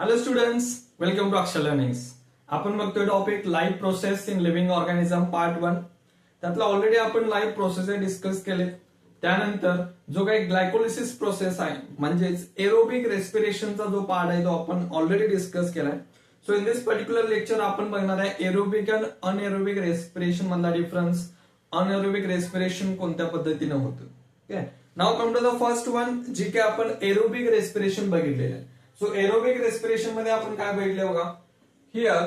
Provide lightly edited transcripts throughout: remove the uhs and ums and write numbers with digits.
Hello students, welcome to अक्षर learnings. आपण बघतोय topic life process in living organism part 1. त्यातला ऑलरेडी आपण लाईफ प्रोसेस डिस्कस केले. त्यानंतर जो काही ग्लायकोलिसिस प्रोसेस आहे म्हणजेच एरोबिक रेस्पिरेशनचा जो पार्ट आहे तो आपण ऑलरेडी डिस्कस केलाय. So in this particular lecture आपण बघणार आहे एरोबिक अँड अनएरोबिक रेस्पिरेशन मधला डिफरन्स, अनएरोबिक रेस्पिरेशन कोणत्या पद्धतीने होतं. Okay, now come to the first one, जी की आपण एरोबिक रेस्पिरेशन बघितलेलं आहे. सो एरोबिक रेस्पिरेशन मध्ये आपण काय बघितलं बघा, हिअर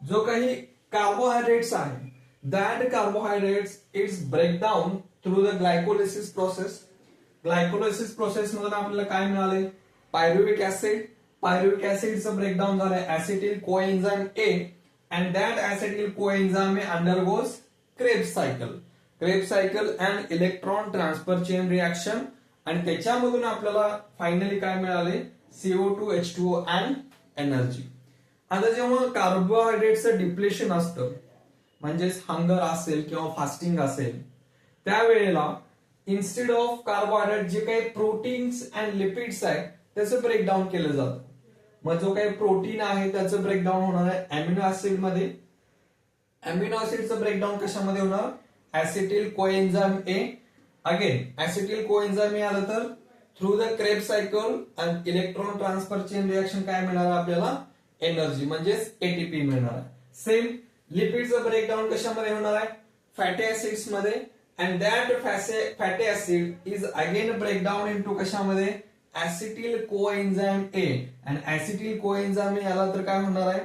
जो काही कार्बोहायड्रेट्स आहे that carbohydrates it's breakdown through the glycolysis process. Glycolysis process मधून आपल्याला काय मिळाले? Pyruvic acid. पायरुविक ऍसिडचं ब्रेकडाऊन झालंय acetyl coenzyme A and that acetyl coenzyme A undergoes Krebs cycle. Krebs cycle and electron transfer chain reaction आणि त्याच्यामधून आपल्याला finally काय मिळाले? CO2 H2O and energy. आता जेव्हा कार्बोहायड्रेटचं डिप्लेशन असतं म्हणजेच हंगर असेल किंवा फास्टिंग असेल त्यावेळेला इन्स्टेड ऑफ कार्बोहायड्रेट जे काही प्रोटीन्स अँड लिपिड्स आहेत त्याचं ब्रेकडाऊन केलं जातं. मग जो काही प्रोटीन आहे त्याचं ब्रेकडाऊन होणार आहे अमिनो ऍसिड मध्ये. अमिनो ऍसिडचं ब्रेकडाऊन कशामध्ये होणार? ऍसिटिल कोएन्झाइम ए. अगेन ऍसिटिल कोएन्झाइम ए आलं तर through the Krebs cycle and electron transfer chain reaction काय मिळणार आपल्याला? एनर्जी म्हणजेच एटीपी मिळणार आहे. सेम लिपिडचं ब्रेकडाऊन कशामध्ये होणार आहे? फॅटी ऍसिड्स मध्ये and that fatty acid is again breakdown into कशामध्ये? ऍसिटिल कोएन्झाइम ए. अँड ऍसिटिल कोएन्झाइम ए आला तर काय होणार आहे?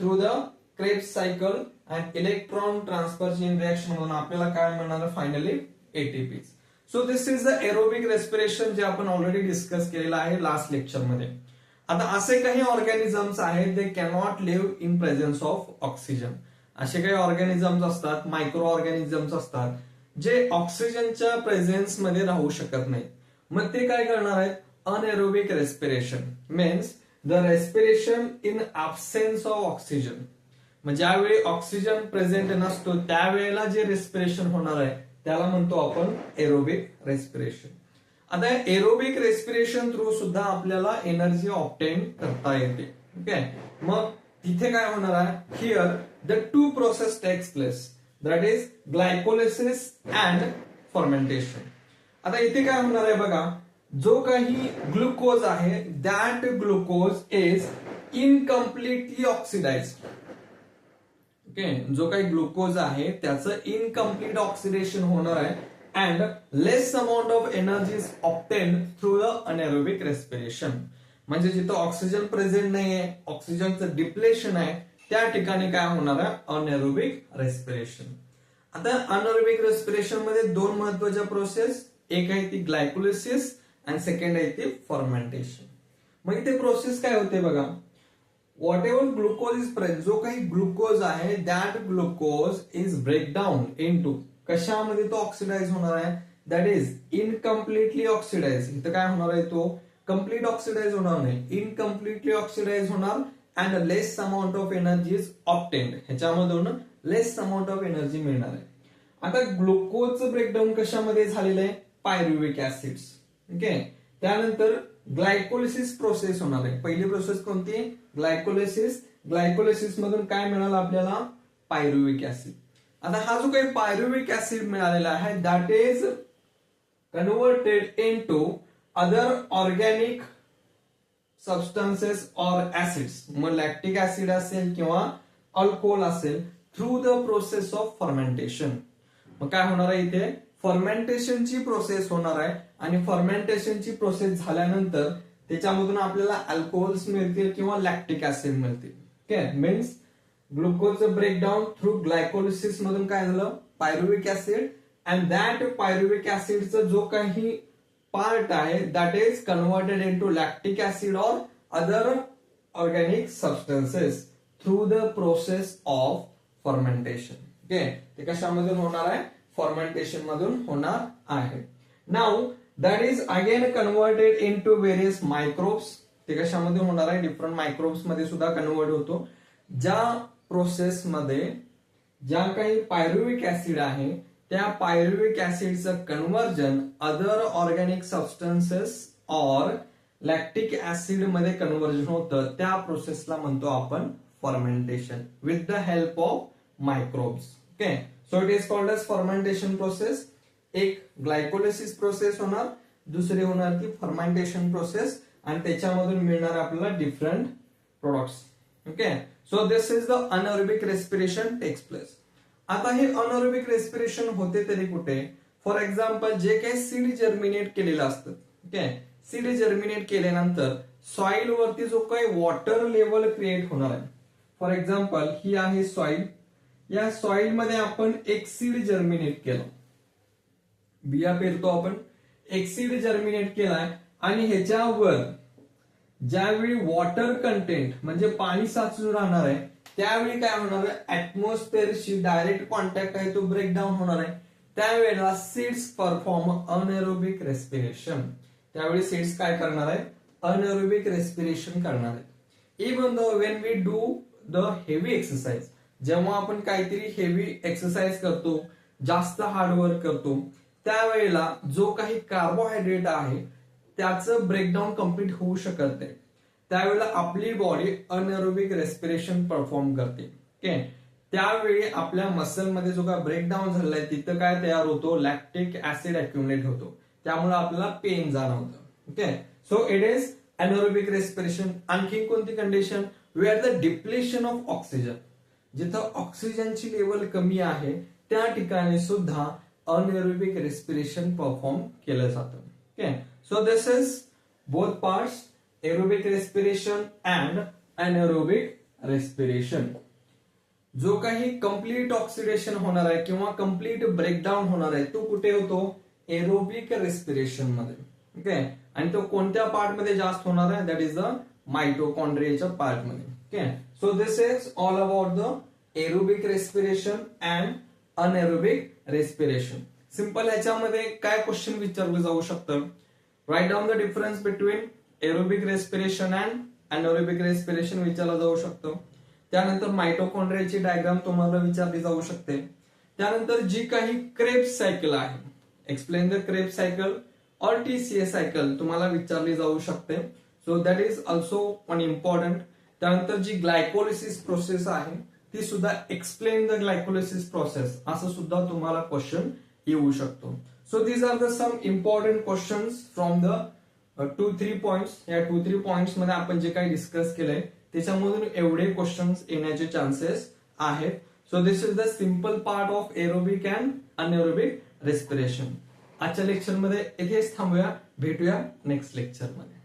Through the Krebs cycle and electron transfer chain reaction मधून आपल्याला काय मिळणार आहे? Finally ATP. So this is the aerobic respiration जे आपण ऑलरेडी डिस्कस केलेलं आहे लास्ट लेक्चर मध्ये. आता असे काही ऑर्गॅनिझम्स आहेत दे cannot live in presence of oxygen. असे काही ऑर्गॅनिझम्स असतात, मायक्रो ऑर्गॅनिझम्स असतात जे ऑक्सिजनच्या प्रेझेन्स मध्ये राहू शकत नाही. मग ते काय करणार आहेत? Anaerobic respiration means the respiration in absence of oxygen. मग ज्यावेळी ऑक्सिजन प्रेझेंट नसतो त्यावेळेला जे रेस्पिरेशन होणार आहे त्याला म्हणतो आपण एरोबिक रेस्पिरेशन. आता एरोबिक रेस्पिरेशन थ्रू सुद्धा आपल्याला एनर्जी ऑब्टेन करता येते. ओके, मग तिथे काय होणार आहे? Here the two process takes place, that is glycolysis and fermentation. आता इथे काय होणार आहे बघा, जो काही ग्लुकोज आहे that glucose is incompletely oxidised. Okay, जो काही ग्लुकोज आहे त्याचं इनकम्प्लीट ऑक्सिडेशन होणार आहे and less amount of energy is obtain through the anaerobic respiration. म्हणजे जिथं ऑक्सिजन प्रेझेंट नाहीये, ऑक्सिजनचं डिप्लेशन आहे, त्या ठिकाणी काय होणार आहे? Anaerobic respiration. आता अनएरोबिक रेस्पिरेशन मध्ये दोन महत्वाच्या प्रोसेस, एक आहे ती ग्लायकोलिसिस अँड सेकंड आहे ती फर्मेंटेशन. मग इथे प्रोसेस काय होते बघा, what ever glucose is present, जो काही ग्लुकोज आहे that glucose is breakdown into कशामध्ये? तो ऑक्सिडाइज होणार आहे, दॅट इज इनकम्प्लिटली ऑक्सिडाइज. इथं काय होणार आहे? तो कम्प्लीट ऑक्सिडाइज होणार नाही, इनकम्प्लिटली ऑक्सिडाइज होणार and less amount of energy is obtained. ह्याच्यामधून लेस अमाऊंट ऑफ एनर्जी मिळणार आहे. आता ग्लुकोजचं ब्रेकडाऊन कशामध्ये झालेलं आहे? Pyruvic acids. ओके, त्यानंतर ग्लायकोलिसिस प्रोसेस होणार आहे. पहिली प्रोसेस कोणती? ग्लायकोलिसिस. ग्लायकोलिसिस मधून काय मिळालं आपल्याला? Pyruvic acid. आता हा जो काही पायरुविक ऍसिड मिळालेला आहे that is converted into other organic substances or acids. मग लॅक्टिक ऍसिड असेल किंवा अल्कोहोल असेल through the process of fermentation. मग काय होणार आहे? इथे फर्मेंटेशनची प्रोसेस होणार आहे आणि फर्मेंटेशनची प्रोसेस झाल्यानंतर त्याच्यामधून आपल्याला अल्कोहोल्स मिळतील किंवा लॅक्टिक ऍसिड मिळतील. ओके, मीन्स ग्लुकोजचं ब्रेकडाऊन थ्रू ग्लायकोलिसिस मधून काय झालं? Pyruvic acid and that pyruvic ऍसिडचा जो काही पार्ट आहे that is converted into lactic acid or other organic substances through the process of fermentation. Okay, ते कशामधून होणार आहे? फर्मेंटेशन मधून होणार आहे. Now that is again converted into various microbes. ते कशामध्ये होणार आहे? डिफरंट मायक्रोब्स मध्ये सुद्धा कन्व्हर्ट होतो. ज्या प्रोसेसमध्ये ज्या काही पायरुविक ऍसिड आहे त्या पायरुविक ऍसिडचं conversion other organic substances or lactic acid मध्ये कन्व्हर्जन होतं त्या प्रोसेसला म्हणतो आपण fermentation with the help of microbes. Okay, so it is called as fermentation process. एक ग्लायकोलिसिस प्रोसेस होणार, दुसरी होणार ती फर्मेंटेशन प्रोसेस आणि त्याच्यामधून मिळणार आपल्याला different products. Okay, so this is the anaerobic respiration takes place. आता हे अनएरोबिक रेस्पिरेशन होते तरी कुठे? फॉर एक्झाम्पल जे काही सीड जर्मिनेट केलेलं असतं, ओके, सीड जर्मिनेट केल्यानंतर सॉइल वरती जो काही वॉटर लेवल क्रिएट होणार आहे, फॉर एक्झाम्पल ही आहे सॉइल, या सॉइल मध्ये आपण एक सीड जर्मिनेट केलं, बिया पेरतो आपण, एक सीड जर्मिनेट केलाय आणि ह्याच्यावर ज्यावेळी वॉटर कंटेंट म्हणजे पाणी साचून राहणार आहे त्यावेळी काय होणार आहे, ऍटमॉस्फिअरशी डायरेक्ट कॉन्टॅक्ट आहे तो ब्रेकडाऊन होणार आहे. त्यावेळेला सीड्स परफॉर्म अनएरोबिक रेस्पिरेशन. त्यावेळी सीड्स काय करणार आहे, अनएरोबिक रेस्पिरेशन करणार आहे. Even though when we do the heavy exercise, जेव्हा आपण काहीतरी हेवी एक्सरसाइज करतो, जास्त हार्डवर्क करतो, त्यावेळेला जो काही कार्बोहायड्रेट आहे त्याचं ब्रेकडाऊन कम्प्लीट होऊ शकत नाही. त्यावेळेला आपली बॉडी अनएरोबिक रेस्पिरेशन परफॉर्म करते. ओके, त्यावेळी आपल्या मसलमध्ये जो काय ब्रेकडाऊन झालाय तिथं काय तयार होतो, लॅक्टिक ऍसिड अक्युमुलेट होतो, त्यामुळे आपल्याला पेन जाणवतं. Okay, so it is anaerobic respiration. आणखी कोणती condition? Where the depletion of oxygen, जिथं ऑक्सिजनची लेवल कमी आहे त्या ठिकाणी सुद्धा अनएरोबिक रेस्पिरेशन परफॉर्म केलं जातं. Okay, so this is both parts, aerobic respiration and anaerobic respiration. जो काही कम्प्लीट ऑक्सिडेशन होणार आहे किंवा कम्प्लीट ब्रेकडाऊन होणार आहे तो कुठे होतो, एरोबिक रेस्पिरेशन मध्ये. ओके, आणि तो कोणत्या पार्ट मध्ये जास्त होणार आहे, दॅट इज द मायटोकॉन्ड्रियाच्या पार्ट मध्ये. Okay, so this is all about the aerobic respiration and anaerobic respiration. Simple ह्याच्यामध्ये काय क्वेश्चन विचारलं जाऊ शकतं, write down the difference between aerobic respiration and anaerobic respiration विचारलं जाऊ शकतं. त्यानंतर मायटोकॉन्ड्रियाची डायग्राम तुम्हाला विचारली जाऊ शकते. त्यानंतर जी काही क्रेब्स सायकल आहे, एक्सप्लेन द क्रेब्स सायकल और टीसीए सायकल तुम्हाला विचारली जाऊ शकते. So that is also one important. त्यानंतर जी ग्लायकोलिसिस प्रोसेस आहे ती सुद्धा एक्सप्लेन द ग्लायकोलिसिस प्रोसेस असं सुद्धा तुम्हाला क्वेश्चन येऊ शकतो. So these are the some important questions from the 2-3 points. या 2-3 पॉइंट्स मध्ये आपण जे काही डिस्कस केलंय त्याच्यामधून एवढे क्वेश्चन्स येण्याचे चान्सेस आहेत. So this is the simple part of aerobic and anaerobic respiration. आजच्या लेक्चरमध्ये इथेच थांबूया, भेटूया नेक्स्ट लेक्चरमध्ये.